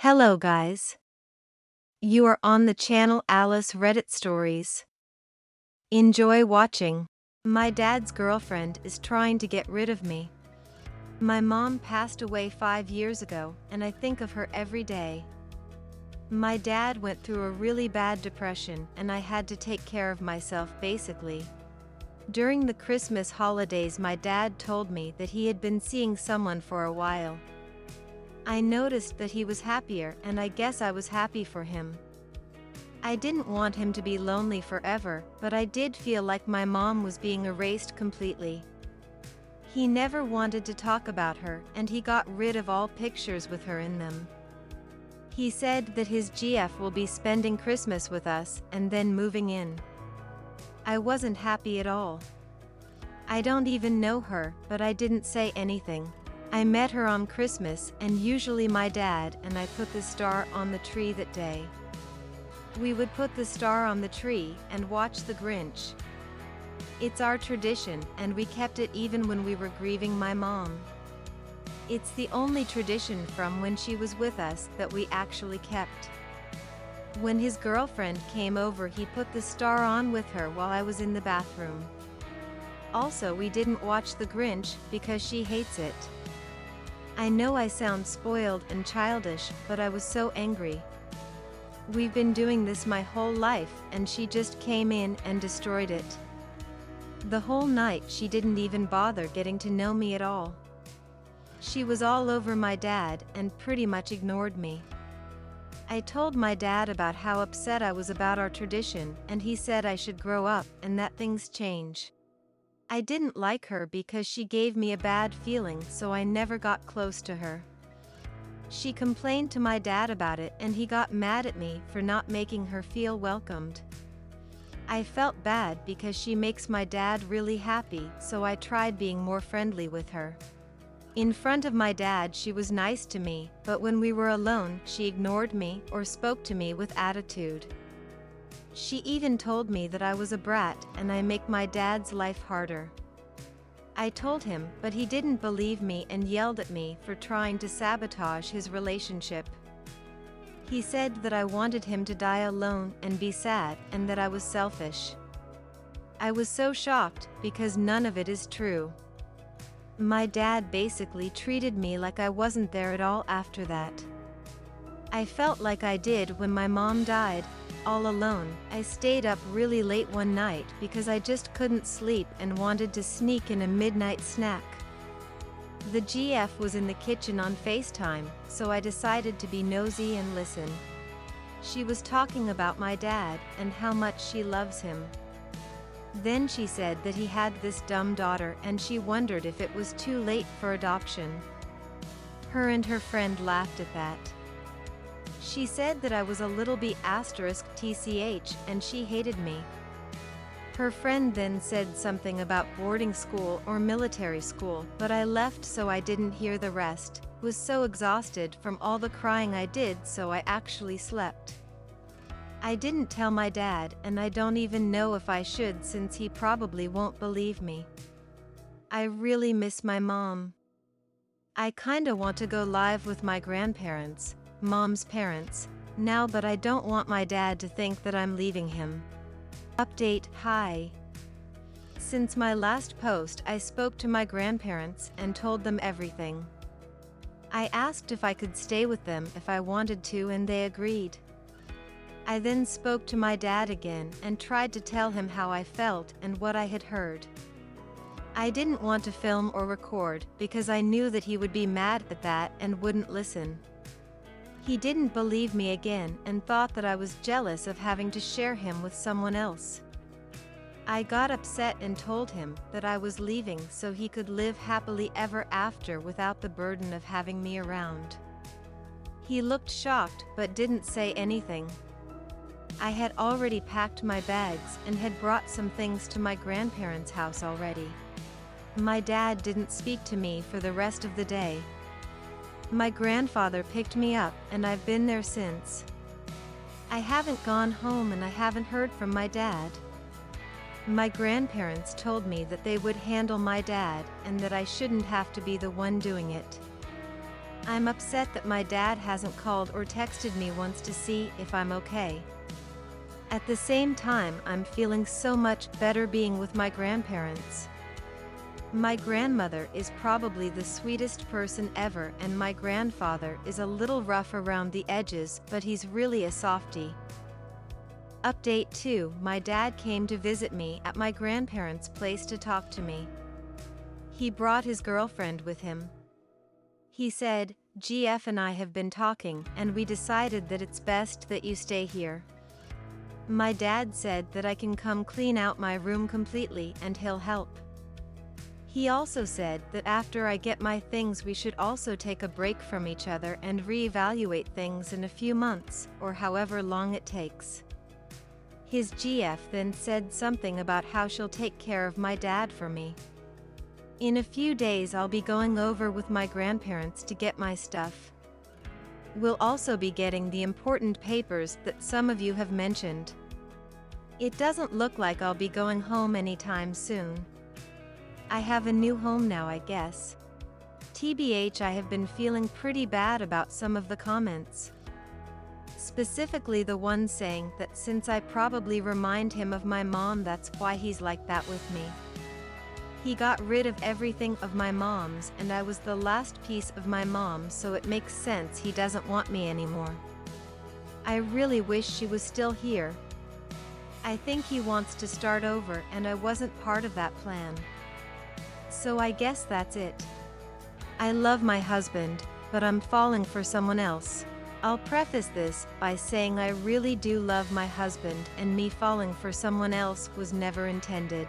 Hello guys. You are on the channel Alice Reddit Stories. Enjoy watching. My dad's girlfriend is trying to get rid of me. My mom passed away 5 years ago, and I think of her every day. My dad went through a really bad depression, and I had to take care of myself basically. During the Christmas holidays, my dad told me that he had been seeing someone for a while. I noticed that he was happier, and I guess I was happy for him. I didn't want him to be lonely forever, but I did feel like my mom was being erased completely. He never wanted to talk about her, and he got rid of all pictures with her in them. He said that his GF will be spending Christmas with us and then moving in. I wasn't happy at all. I don't even know her, but I didn't say anything. I met her on Christmas, and usually my dad and I put the star on the tree that day. We would put the star on the tree and watch The Grinch. It's our tradition, and we kept it even when we were grieving my mom. It's the only tradition from when she was with us that we actually kept. When his girlfriend came over, he put the star on with her while I was in the bathroom. Also, we didn't watch The Grinch because she hates it. I know I sound spoiled and childish, but I was so angry. We've been doing this my whole life, and she just came in and destroyed it. The whole night she didn't even bother getting to know me at all. She was all over my dad and pretty much ignored me. I told my dad about how upset I was about our tradition, and he said I should grow up and that things change. I didn't like her because she gave me a bad feeling, so I never got close to her. She complained to my dad about it, and he got mad at me for not making her feel welcomed. I felt bad because she makes my dad really happy, so I tried being more friendly with her. In front of my dad she was nice to me, but when we were alone she ignored me or spoke to me with attitude. She even told me that I was a brat and I make my dad's life harder. I told him, but he didn't believe me and yelled at me for trying to sabotage his relationship. He said that I wanted him to die alone and be sad, and that I was selfish. I was so shocked because none of it is true. My dad basically treated me like I wasn't there at all after that. I felt like I did when my mom died. All alone, I stayed up really late one night because I just couldn't sleep and wanted to sneak in a midnight snack. The GF was in the kitchen on FaceTime, so I decided to be nosy and listen. She was talking about my dad and how much she loves him. Then she said that he had this dumb daughter and she wondered if it was too late for adoption. Her and her friend laughed at that. She said that I was a little bit *TCH and she hated me. Her friend then said something about boarding school or military school, but I left so I didn't hear the rest. Was so exhausted from all the crying I did, so I actually slept. I didn't tell my dad, and I don't even know if I should since he probably won't believe me. I really miss my mom. I kinda want to go live with my grandparents, mom's parents, now, but I don't want my dad to think that I'm leaving him. Update: Hi. Since my last post, I spoke to my grandparents and told them everything. I asked if I could stay with them if I wanted to, and they agreed. I then spoke to my dad again and tried to tell him how I felt and what I had heard. I didn't want to film or record because I knew that he would be mad at that and wouldn't listen. He didn't believe me again and thought that I was jealous of having to share him with someone else. I got upset and told him that I was leaving so he could live happily ever after without the burden of having me around. He looked shocked but didn't say anything. I had already packed my bags and had brought some things to my grandparents' house already. My dad didn't speak to me for the rest of the day. My grandfather picked me up, and I've been there since. I haven't gone home and I haven't heard from my dad. My grandparents told me that they would handle my dad and that I shouldn't have to be the one doing it. I'm upset that my dad hasn't called or texted me once to see if I'm okay. At the same time, I'm feeling so much better being with my grandparents. My grandmother is probably the sweetest person ever, and my grandfather is a little rough around the edges, but he's really a softie. Update 2: My dad came to visit me at my grandparents' place to talk to me. He brought his girlfriend with him. He said, "GF and I have been talking, and we decided that it's best that you stay here." My dad said that I can come clean out my room completely and he'll help. He also said that after I get my things we should also take a break from each other and reevaluate things in a few months, or however long it takes. His GF then said something about how she'll take care of my dad for me. In a few days I'll be going over with my grandparents to get my stuff. We'll also be getting the important papers that some of you have mentioned. It doesn't look like I'll be going home anytime soon. I have a new home now, I guess. TBH, I have been feeling pretty bad about some of the comments. Specifically the one saying that since I probably remind him of my mom, that's why he's like that with me. He got rid of everything of my mom's, and I was the last piece of my mom, so it makes sense he doesn't want me anymore. I really wish she was still here. I think he wants to start over, and I wasn't part of that plan. So I guess that's it. I love my husband, but I'm falling for someone else. I'll preface this by saying I really do love my husband, and me falling for someone else was never intended.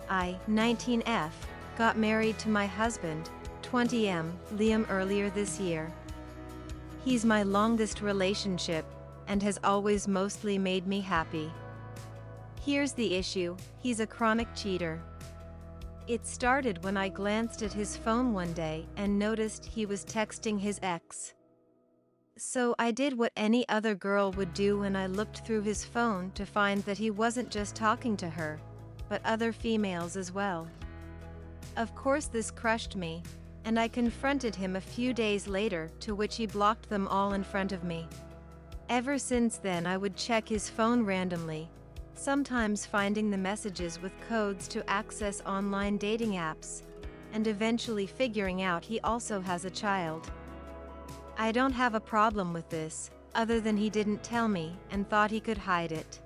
I, 19F, got married to my husband, 20M, Liam, earlier this year. He's my longest relationship, and has always mostly made me happy. Here's the issue: he's a chronic cheater. It started when I glanced at his phone one day and noticed he was texting his ex. So I did what any other girl would do, and I looked through his phone to find that he wasn't just talking to her, but other females as well. Of course this crushed me, and I confronted him a few days later, to which he blocked them all in front of me. Ever since then I would check his phone randomly, sometimes finding the messages with codes to access online dating apps, and eventually figuring out he also has a child. I don't have a problem with this, other than he didn't tell me and thought he could hide it.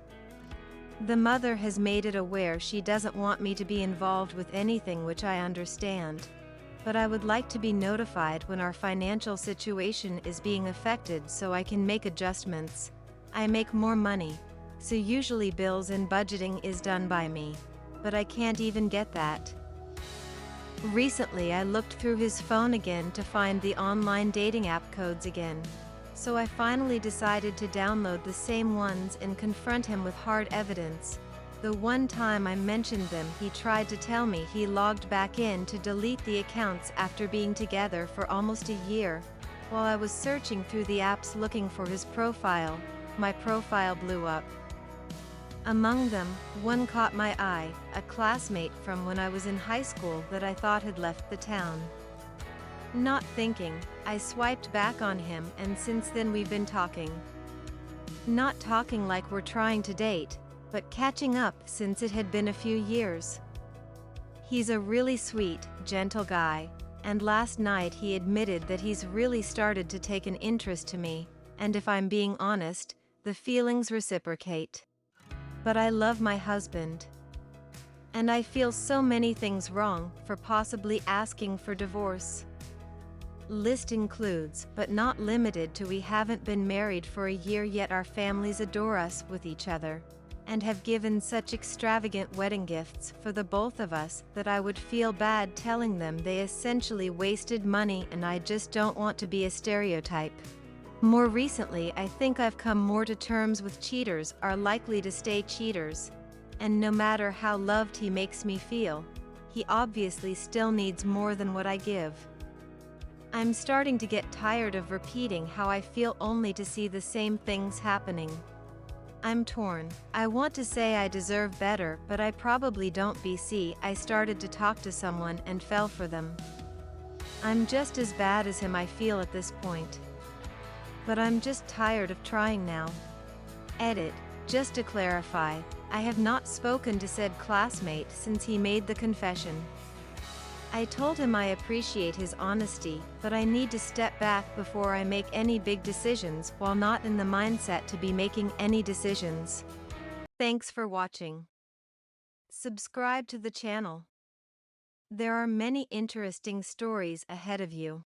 The mother has made it aware she doesn't want me to be involved with anything, which I understand, but I would like to be notified when our financial situation is being affected so I can make adjustments. I make more money, so usually bills and budgeting is done by me, but I can't even get that. Recently I looked through his phone again to find the online dating app codes again. So I finally decided to download the same ones and confront him with hard evidence. The one time I mentioned them, he tried to tell me he logged back in to delete the accounts after being together for almost a year. While I was searching through the apps looking for his profile, my profile blew up. Among them, one caught my eye, a classmate from when I was in high school that I thought had left the town. Not thinking, I swiped back on him, and since then we've been talking. Not talking like we're trying to date, but catching up since it had been a few years. He's a really sweet, gentle guy, and last night he admitted that he's really started to take an interest to me, and if I'm being honest, the feelings reciprocate. But I love my husband. And I feel so many things wrong for possibly asking for divorce. List includes, but not limited to, we haven't been married for a year yet our families adore us with each other, and have given such extravagant wedding gifts for the both of us that I would feel bad telling them they essentially wasted money, and I just don't want to be a stereotype. More recently I think I've come more to terms with cheaters are likely to stay cheaters, and no matter how loved he makes me feel, he obviously still needs more than what I give. I'm starting to get tired of repeating how I feel only to see the same things happening. I'm torn. I want to say I deserve better, but I probably don't. I started to talk to someone and fell for them. I'm just as bad as him, I feel, at this point. But I'm just tired of trying now. Edit. Just to clarify, I have not spoken to said classmate since he made the confession. I told him I appreciate his honesty, but I need to step back before I make any big decisions while not in the mindset to be making any decisions. Thanks for watching. Subscribe to the channel. There are many interesting stories ahead of you.